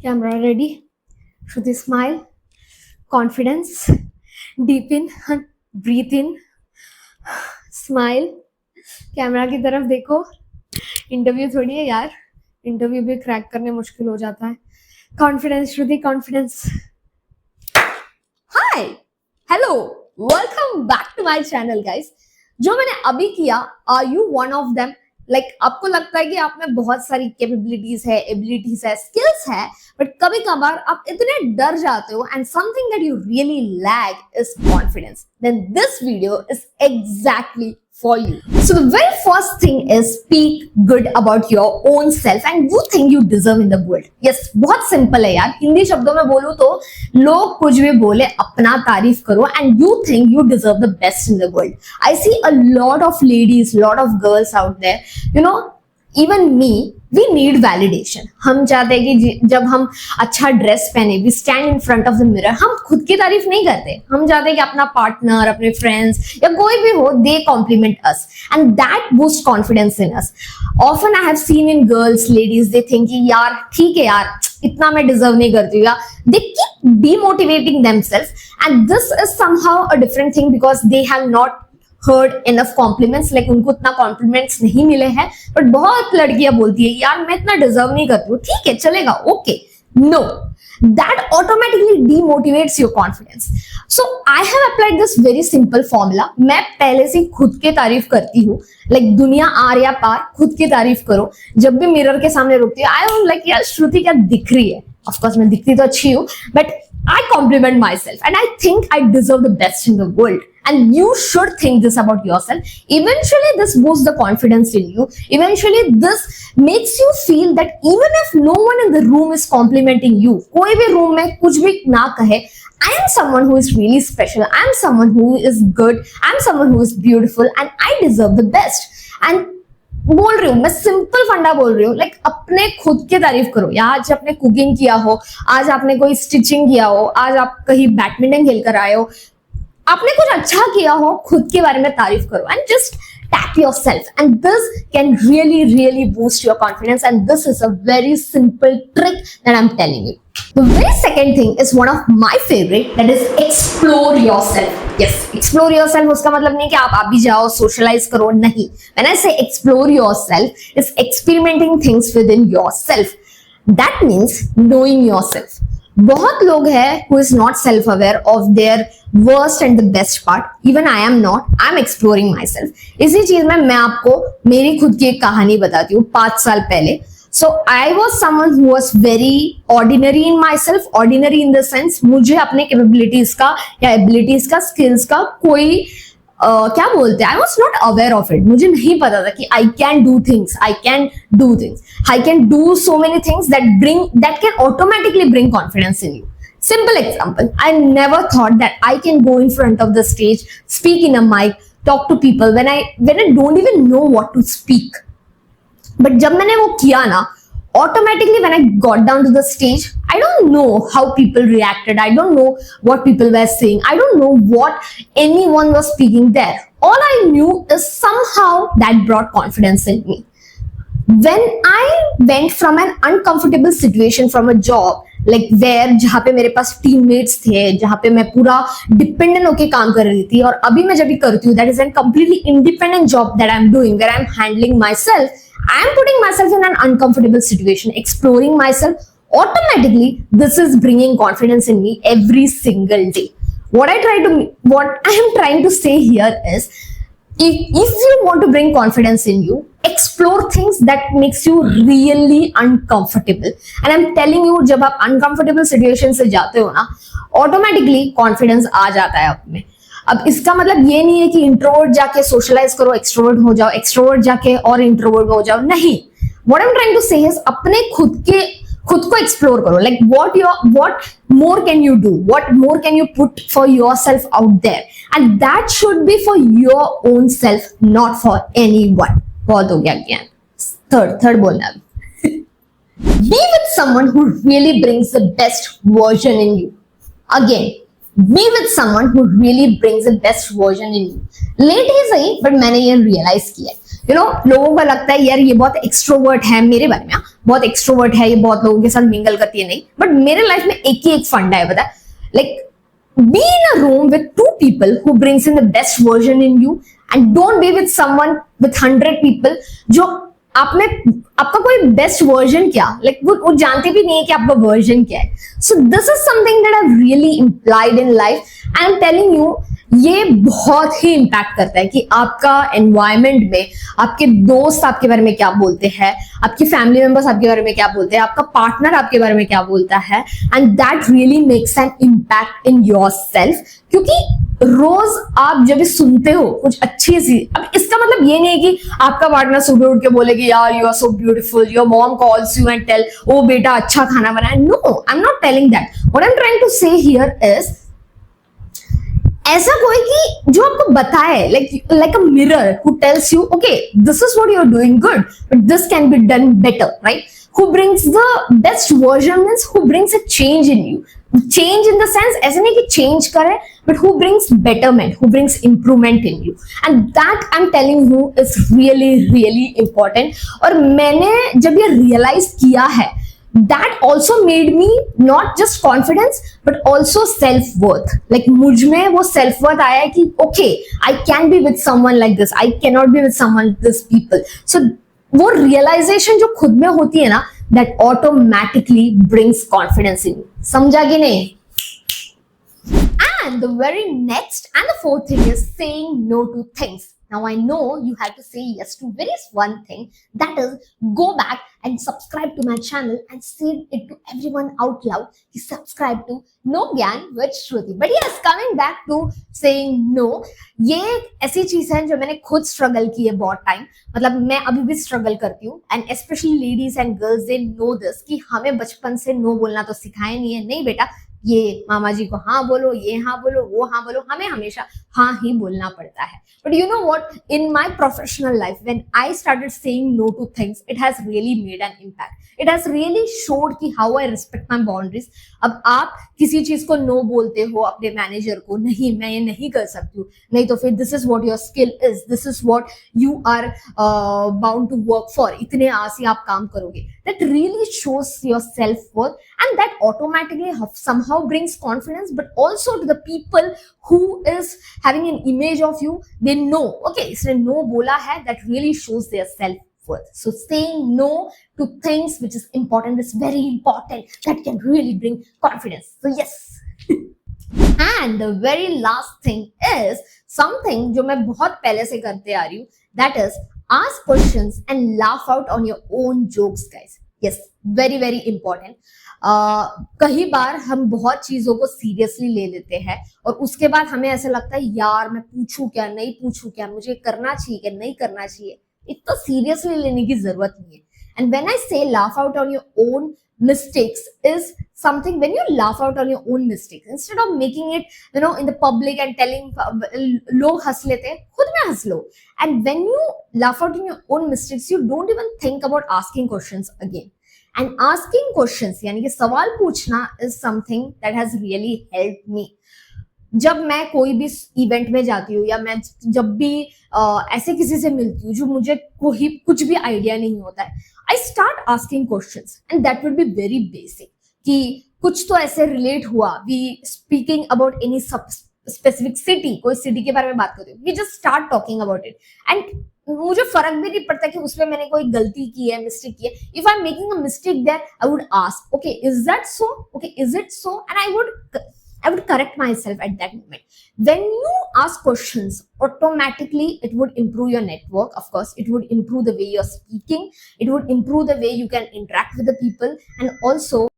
Camera ready. Shruti smile. Confidence. Deep in. Breathe in. Smile. Camera की तरफ देखो. Interview थोड़ी है यार, इंटरव्यू भी क्रैक करने मुश्किल हो जाता है. Confidence Shruti, confidence. Hi, hello, welcome back to my channel guys. जो मैंने अभी किया, are you one of them? Like आपको लगता है कि आप में बहुत सारी कैपेबिलिटीज है, एबिलिटीज है, स्किल्स है, बट कभी कभार आप इतने डर जाते हो and something that you really lack is confidence. Then this video is exactly for you. So the very first thing is speak good about your own self and you think you deserve in the world. Yes, बहुत simple है यार. हिंदी शब्दों में बोलूं तो लोग कुछ भी बोले, अपना तारीफ करो and you think you deserve the best in the world. I see a lot of ladies, lot of girls out there, you know, even me, we need validation. हम चाहते हैं कि जब हम अच्छा ड्रेस पहने, we stand in front of the mirror, हम खुद की तारीफ नहीं करते. हम चाहते हैं कि अपना पार्टनर, अपने फ्रेंड्स या कोई भी हो, they compliment us and that boosts confidence in us. Often I have seen in girls, ladies, they think कि यार ठीक है यार, इतना मैं डिजर्व नहीं करती हूँ, या they keep demotivating themselves and this is somehow a different thing because they have not heard enough compliments. like उनको इतना कॉम्प्लीमेंट्स नहीं मिले हैं, बट बहुत लड़कियां बोलती है यार मैं इतना डिजर्व नहीं करती हूँ. ठीक है, चलेगा, okay. No, that automatically demotivates your confidence. So I have applied this very simple formula. मैं पहले से खुद की तारीफ करती हूँ. like दुनिया आर या पार, खुद की तारीफ करो. जब भी मिरर के सामने रुकती है, आई एम लाइक यार श्रुति क्या दिख रही है. Of course मैं दिखती तो अच्छी हूँ, but I compliment myself and I think I deserve the best in the world. And you should think this about yourself. Eventually this boosts the confidence in you. Eventually this makes you feel that even if no one in the room is complimenting you, कोई भी room में कुछ भी ना कहे, I am someone who is really special. I am someone who is good. I am someone who is beautiful and I deserve the best. And बोल रही हूँ मैं, सिंपल फंडा बोल रही हूँ. लाइक अपने खुद की तारीफ करो. आज आपने कुकिंग किया हो, आज आपने कोई स्टिचिंग किया हो, आज आप कहीं बैडमिंटन खेल कर आए हो, आपने कुछ अच्छा किया हो, खुद के बारे में तारीफ करो and just tap yourself and this can really boost your confidence and this is a very simple trick that I'm telling you. The very second thing is one of my favorite, that is explore yourself. Yes, explore yourself उसका मतलब नहीं कि आप भी जाओ socialize करो, नहीं. When I say explore yourself, it's experimenting things within yourself. That means knowing yourself. बहुत लोग हैं who is not self aware of their worst and the best part. Even I am not. I am exploring myself. इसी चीज में मैं आपको मेरी खुद की एक कहानी बताती हूँ. 5 साल पहले, so I was someone who was very ordinary in myself. Ordinary in the sense मुझे अपने capabilities का या abilities का, skills का कोई क्या बोलते हैं, I was not aware of it. मुझे नहीं पता था कि I can do things, I can do so many things that can automatically bring confidence in you. Simple example, I never thought that I can go in front of the stage, speak in a mic, talk to people when I don't even know what to speak. But जब मैंने वो किया ना, automatically when I got down to the stage, I don't know how people reacted. I don't know what people were saying. I don't know what anyone was speaking there. All I knew is somehow that brought confidence in me. When I went from an uncomfortable situation from a job, like where जहाँ पे मेरे पास teammates थे, जहाँ पे मैं पूरा dependent होके काम कर रही थी, और अभी मैं जब भी करती हूँ, that is a completely independent job that I'm doing, where I'm handling myself. I am putting myself in an uncomfortable situation, exploring myself. Automatically, this is bringing confidence in me every single day. What I am trying to say here is, if you want to bring confidence in you, explore things that makes you really uncomfortable. And I'm telling you, जब आप uncomfortable situation से जाते हो ना, automatically confidence आ जाता है आप में. अब इसका मतलब ये नहीं है कि इंट्रोवर्ट जाके सोशलाइज करो, एक्सट्रोवर्ट हो जाओ, एक्सट्रोवर्ट जाके और इंट्रोवर्ट हो जाओ, नहीं. What I am trying to say is अपने खुद को एक्सप्लोर करो. Like what more can you do, what more can you put for yourself out there, and that should be for your own self, not for anyone. बहुत हो गया ज्ञान. Third बोलना है. Be with someone who really brings the best version in you. Again, be with someone who really brings the best version in you. Late ही सही, but मैंने ये रियलाइज किया. लोगों को लगता है यार ये बहुत एक्सट्रोवर्ट है, मेरे बारे में बहुत एक्सट्रोवर्ट है, ये बहुत लोगों के साथ मिंगल करती है, नहीं, बट मेरे लाइफ में एक ही एक फंडा है, पता है, like be in a room with two people who brings in the best version in you and don't be with someone with 100 people जो आप में आपका कोई बेस्ट वर्जन क्या, लाइक वो जानते भी नहीं है कि आपका वर्जन क्या है. So this is something that I really implied in life. I am telling you, ये बहुत ही इम्पैक्ट करता है कि आपका एनवायरमेंट में आपके दोस्त आपके बारे में क्या बोलते हैं, आपकी फैमिली मेंबर्स आपके बारे में क्या बोलते हैं, आपका पार्टनर आपके बारे में क्या बोलता है, and that really makes an impact in your self. क्योंकि रोज आप जब भी सुनते हो कुछ अच्छी सी, अब इसका मतलब ये नहीं है कि आपका पार्टनर सुबह उठ के बोले कि यार you are so beautiful, your mom calls you and tell ओ बेटा अच्छा खाना बनाया. No, I am not telling that. What I am trying to say here is, ऐसा कोई कि जो आपको बताए, like a mirror who tells you, okay, this is what you're doing good, but this can be done better, right? Who brings the best version means who brings a change in you. Change in the sense ऐसा नहीं कि change करे, but who brings betterment, who brings improvement in you, and that I'm telling you is really really important. और मैंने जब ये realize किया है, that also made me not just confidence but also self-worth. like मुझ में वो self-worth आया है कि okay, I can be with someone like this, I cannot be with someone like this people. So वो realization जो खुद में होती है ना, that automatically brings confidence in you. समझा कि नहीं? And the very next and the fourth thing is saying no to things. Now I know you have to say yes to very one thing, that is go back and subscribe to my channel and say it to everyone out loud. You subscribe to No Gyan with Shruti. But yes, coming back to saying no, ये ऐसी चीज है जो मैंने खुद struggle की है बहुत टाइम. मतलब मैं अभी भी स्ट्रगल करती हूँ, and specially ladies and girls they know this कि हमें बचपन से नो बोलना तो सिखाया नहीं है. नहीं बेटा, ये मामा जी को हाँ बोलो, ये हाँ बोलो, वो हाँ बोलो, हमें हमेशा हाँ ही बोलना पड़ता है. But you know what? In my professional life, when I started saying no to things, it has really made an impact. It has really showed कि how I respect my boundaries. अब आप किसी चीज को no बोलते हो अपने manager को, नहीं मैं ये नहीं कर सकती हूँ, नहीं तो फिर this is what your skill is, this is what you are bound to work for, इतने आस ही आप काम करोगे. That really shows your self-worth, and that automatically somehow brings confidence, but also to the people who is having an image of you, they know, okay, इसने no बोला है, that really shows their self-worth. So saying no to things which is important is very important. That can really bring confidence. So yes. And the very last thing is something जो मैं बहुत पहले से करते आ रही हूँ, that is ask questions and laugh out on your own jokes, guys. Yes, very very important. कई बार हम बहुत चीजों को सीरियसली ले लेते हैं और उसके बाद हमें ऐसा लगता है यार मैं पूछूं क्या, नहीं पूछूं क्या, मुझे करना चाहिए क्या, नहीं करना चाहिए. इतना सीरियसली लेने की जरूरत नहीं है. एंड व्हेन आई से laugh out on your own mistakes is something, when you laugh out on your own mistakes instead of making it in the public and telling log has lete hain, khud mein has lo. And when you laugh out on your own mistakes, you don't even think about asking questions again. And asking questions यानी कि सवाल पूछना is something that has really helped me. जब मैं कोई भी event में जाती हूँ या मैं जब भी ऐसे किसी से मिलती हूँ जो मुझे कोई कुछ भी आइडिया नहीं होता है, I start asking questions, and that will be very basic कि कुछ तो ऐसे रिलेट हुआ, we speaking about any specific city, कोई सिटी के बारे में बात करते हो, we just start talking about it. And मुझे फर्क भी नहीं पड़ता कि उसमें मैंने कोई गलती की है, मिस्टेक की है. If I am making a mistake there, I would ask, okay is that so, okay is it so, and I would correct myself at that moment. When you ask questions, automatically it would improve your network. Of course, it would improve the way you're speaking. It would improve the way you can interact with the people, and also